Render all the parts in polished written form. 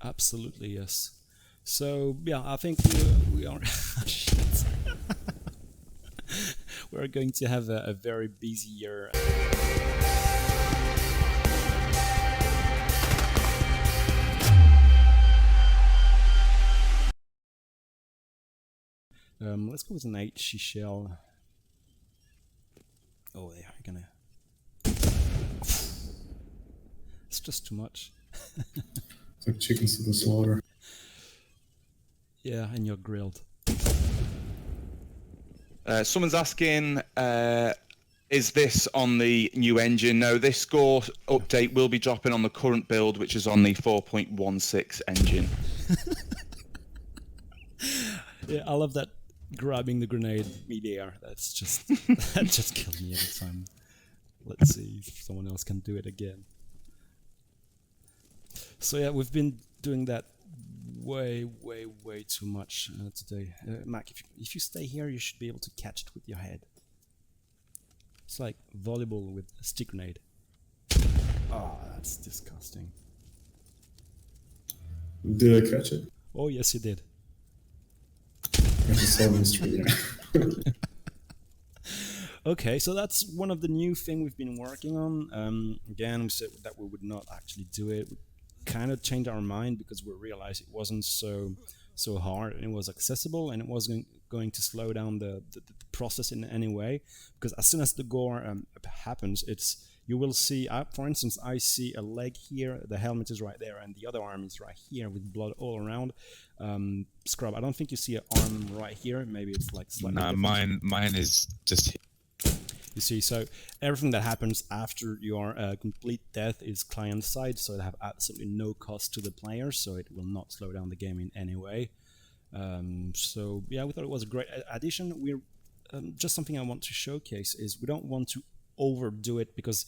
Absolutely, yes. So yeah, I think we are. Shit. We're going to have a very busy year. Let's go with an HE shell. Oh, they are gonna. It's just too much. It's like chickens to the slaughter. Yeah, and you're grilled. Someone's asking, is this on the new engine? No, this GORE update will be dropping on the current build, which is on the 4.16 engine. Yeah, I love that grabbing the grenade midair. That's just that just killed me every time. Let's see if someone else can do it again. So yeah, we've been doing that way too much today. Mac, if you stay here, you should be able to catch it with your head. It's like volleyball with a stick grenade. Oh, that's disgusting. Did I catch it? Oh yes, you did. I just saw mystery. Okay, so that's one of the new thing we've been working on. Again, we said that we would not actually do it. We kind of changed our mind because we realized it wasn't so hard and it was accessible and it wasn't going to slow down the process in any way. Because as soon as the GORE happens, you will see. For instance, I see a leg here, the helmet is right there, and the other arm is right here with blood all around. Scrub, I don't think you see an arm right here. Maybe it's like slightly different. Mine is just here. You see, so everything that happens after your complete death is client side, so it have absolutely no cost to the player, so it will not slow down the game in any way. So yeah, we thought it was a great addition. We're just something I want to showcase is we don't want to overdo it, because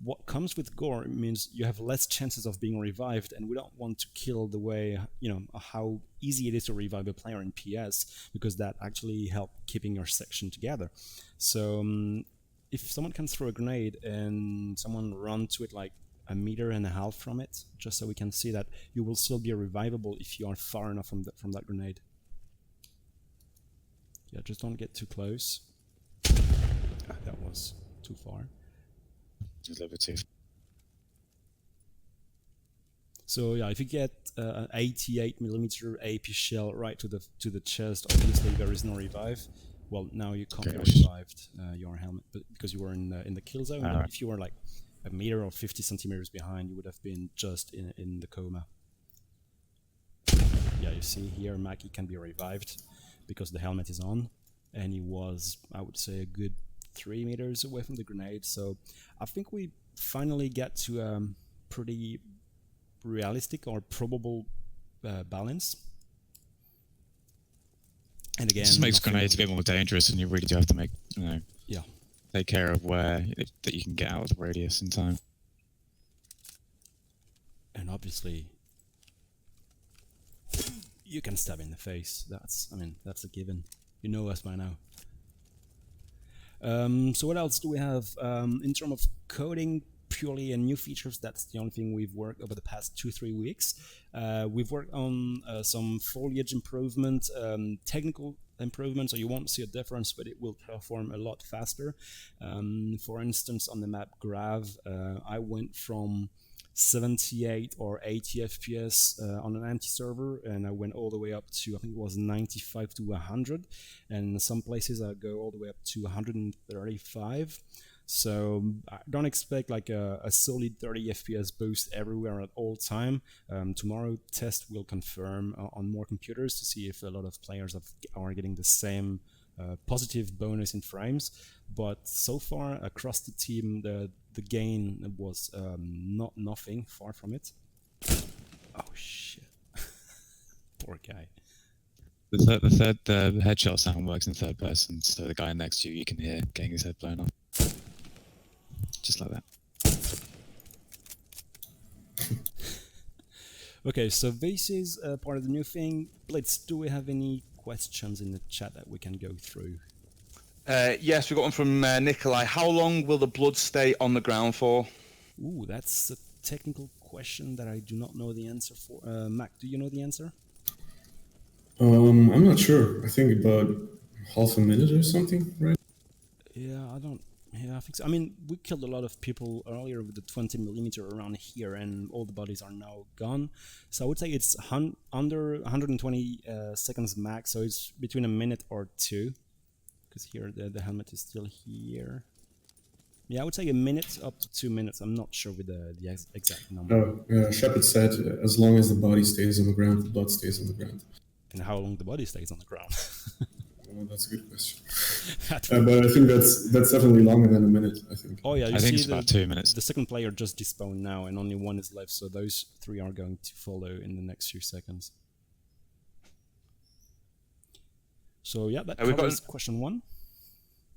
what comes with GORE means you have less chances of being revived, and we don't want to kill the way, how easy it is to revive a player in PS, because that actually helps keeping your section together. So if someone can throw a grenade and someone run to it like 1.5 meters from it, just so we can see that you will still be revivable if you are far enough from that grenade. Yeah, just don't get too close. That was too far. Just a little bit too. So yeah, if you get an 88mm AP shell right to the chest, obviously there is no revive. Well, now you can't be revived, your helmet, but because you were in the kill zone. But if you were like 1 meter or 50 centimeters behind, you would have been just in the coma. Yeah, you see here, Mackie can be revived because the helmet is on, and he was, I would say, a good 3 meters away from the grenade. So I think we finally get to a pretty realistic or probable balance. And again, it just makes grenades a bit more dangerous, and you really do have to take care of where that you can get out of the radius in time. And obviously, you can stab in the face. That's a given. You know us by now. So what else do we have in terms of coding? Purely and new features, that's the only thing we've worked over the past 2-3 weeks. We've worked on some foliage improvement, technical improvement, so you won't see a difference, but it will perform a lot faster. For instance, on the map Grav, I went from 78 or 80 FPS on an empty server, and I went all the way up to, I think it was 95 to 100, and in some places I go all the way up to 135. So I don't expect like a solid 30 FPS boost everywhere at all time. Tomorrow test will confirm on more computers to see if a lot of players are getting the same positive bonus in frames. But so far across the team, the gain was nothing, far from it. Oh shit. Poor guy. The headshot sound works in third person, so the guy next to you can hear getting his head blown off. Just like that. Okay, so this is part of the new thing. Blitz, do we have any questions in the chat that we can go through? Yes, we got one from Nikolai. How long will the blood stay on the ground for? Ooh, that's a technical question that I do not know the answer for. Mac, do you know the answer? I'm not sure. I think about half a minute or something, right? Yeah, I don't. Yeah, I think so. I mean, we killed a lot of people earlier with the 20mm around here, and all the bodies are now gone. So I would say it's under 120 seconds max. So it's between a minute or two, because here the helmet is still here. Yeah, I would say a minute up to 2 minutes. I'm not sure with the exact number. Shepard said, as long as the body stays on the ground, the blood stays on the ground. And how long the body stays on the ground? Well, that's a good question. But I think that's definitely longer than a minute, I think. Oh yeah, I think it's about 2 minutes. The second player just despawned now, and only one is left, so those three are going to follow in the next few seconds. So yeah, that covers question one.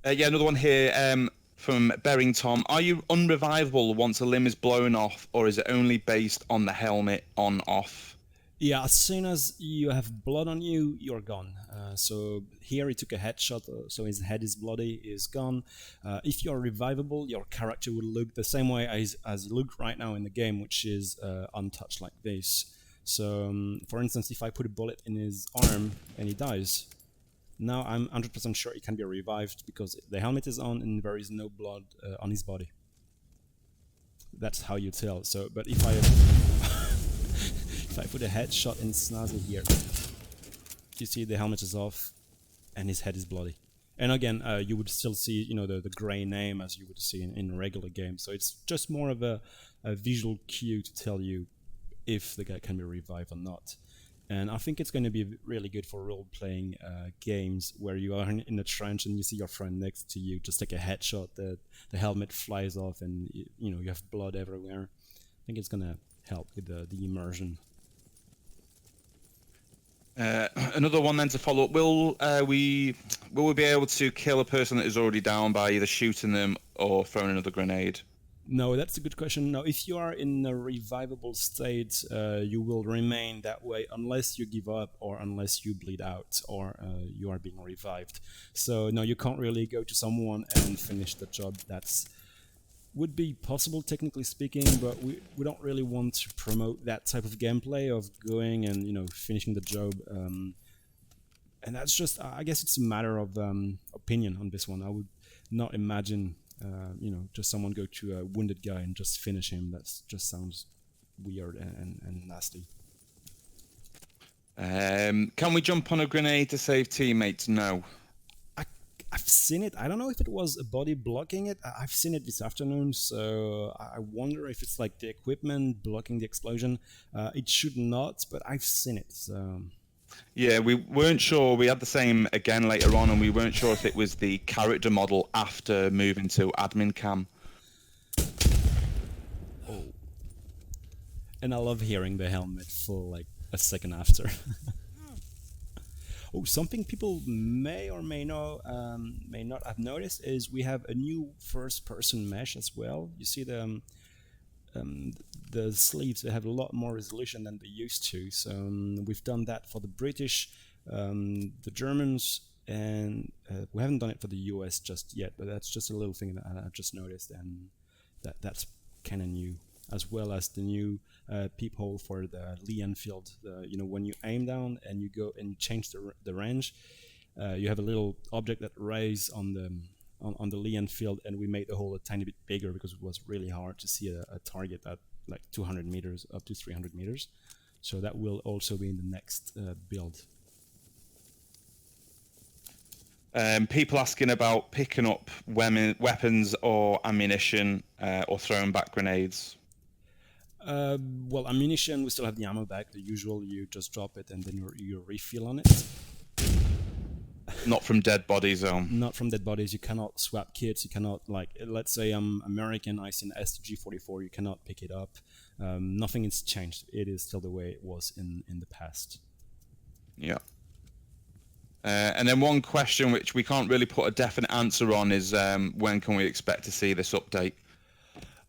Yeah, another one here from Bering Tom. Are you unrevivable once a limb is blown off, or is it only based on the helmet on-off? Yeah, as soon as you have blood on you, you're gone. So here he took a headshot, so his head is bloody, is gone. If you're revivable, your character will look the same way as you look right now in the game, which is untouched like this. So, for instance, if I put a bullet in his arm and he dies, now I'm 100% sure he can be revived because the helmet is on and there is no blood on his body. That's how you tell. So, but if I put a headshot in Snazzy here, you see the helmet is off and his head is bloody. And again, you would still see, the gray name as you would see in a regular game. So it's just more of a visual cue to tell you if the guy can be revived or not. And I think it's going to be really good for role-playing games where you are in a trench and you see your friend next to you, just take a headshot, the helmet flies off, and you have blood everywhere. I think it's going to help with the immersion. Another one then to follow up. Will we be able to kill a person that is already down by either shooting them or throwing another grenade? No, that's a good question. No, if you are in a revivable state, you will remain that way unless you give up or unless you bleed out or you are being revived. So no, you can't really go to someone and finish the job. That's would be possible technically speaking, but we don't really want to promote that type of gameplay of going and finishing the job. And that's just, I guess it's a matter of opinion on this one. I would not imagine just someone go to a wounded guy and just finish him. That just sounds weird and nasty. Can we jump on a grenade to save teammates? No. I've seen it. I don't know if it was a body blocking it. I've seen it this afternoon, so I wonder if it's like the equipment blocking the explosion. It should not, but I've seen it. So. Yeah, we weren't sure. We had the same again later on, and we weren't sure if it was the character model after moving to admin cam. Oh. And I love hearing the helmet for like a second after. Oh, something people may or may not have noticed is we have a new first-person mesh as well. You see the sleeves, they have a lot more resolution than they used to. So we've done that for the British, the Germans, and we haven't done it for the US just yet. But that's just a little thing that I just noticed, and that's kind of new, as well as the new peephole for the Lee Enfield. When you aim down and you go and you change the range, you have a little object that raises on the Lee Enfield, and we made the hole a tiny bit bigger because it was really hard to see a target at like 200 meters up to 300 meters. So that will also be in the next build. People asking about picking up weapons or ammunition or throwing back grenades. Well, ammunition, we still have the ammo bag, the usual. You just drop it and then you refill on it. Not from dead bodies, though. Not from dead bodies. You cannot swap kits. You cannot, let's say I'm American, I see an STG-44, you cannot pick it up. Nothing has changed. It is still the way it was in the past. Yeah. And then one question which we can't really put a definite answer on is when can we expect to see this update?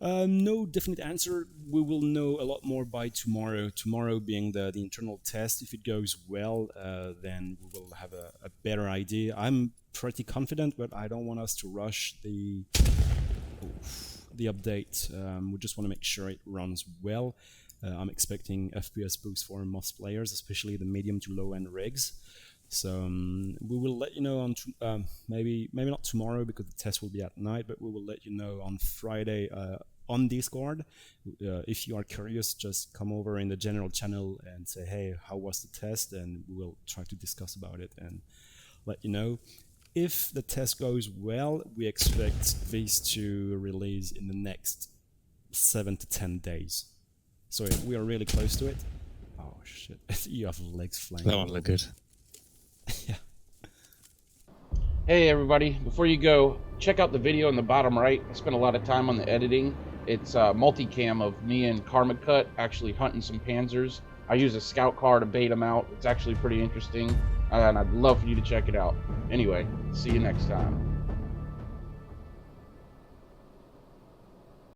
No definite answer. We will know a lot more by tomorrow. Tomorrow being the internal test. If it goes well, then we will have a better idea. I'm pretty confident, but I don't want us to rush the update. We just want to make sure it runs well. I'm expecting FPS boost for most players, especially the medium to low end rigs. So we will let you know on maybe not tomorrow because the test will be at night, but we will let you know on Friday on Discord. If you are curious, just come over in the general channel and say, hey, how was the test? And we will try to discuss about it and let you know. If the test goes well, we expect these to release in the next 7 to 10 days. So we are really close to it. Oh shit, you have legs flying. That one look good. Yeah. Hey everybody, before you go, check out the video in the bottom right. I spent a lot of time on the editing. It's a multicam of me and Karma Cut actually hunting some panzers. I use a scout car to bait them out. It's actually pretty interesting, and I'd love for you to check it out. Anyway, see you next time.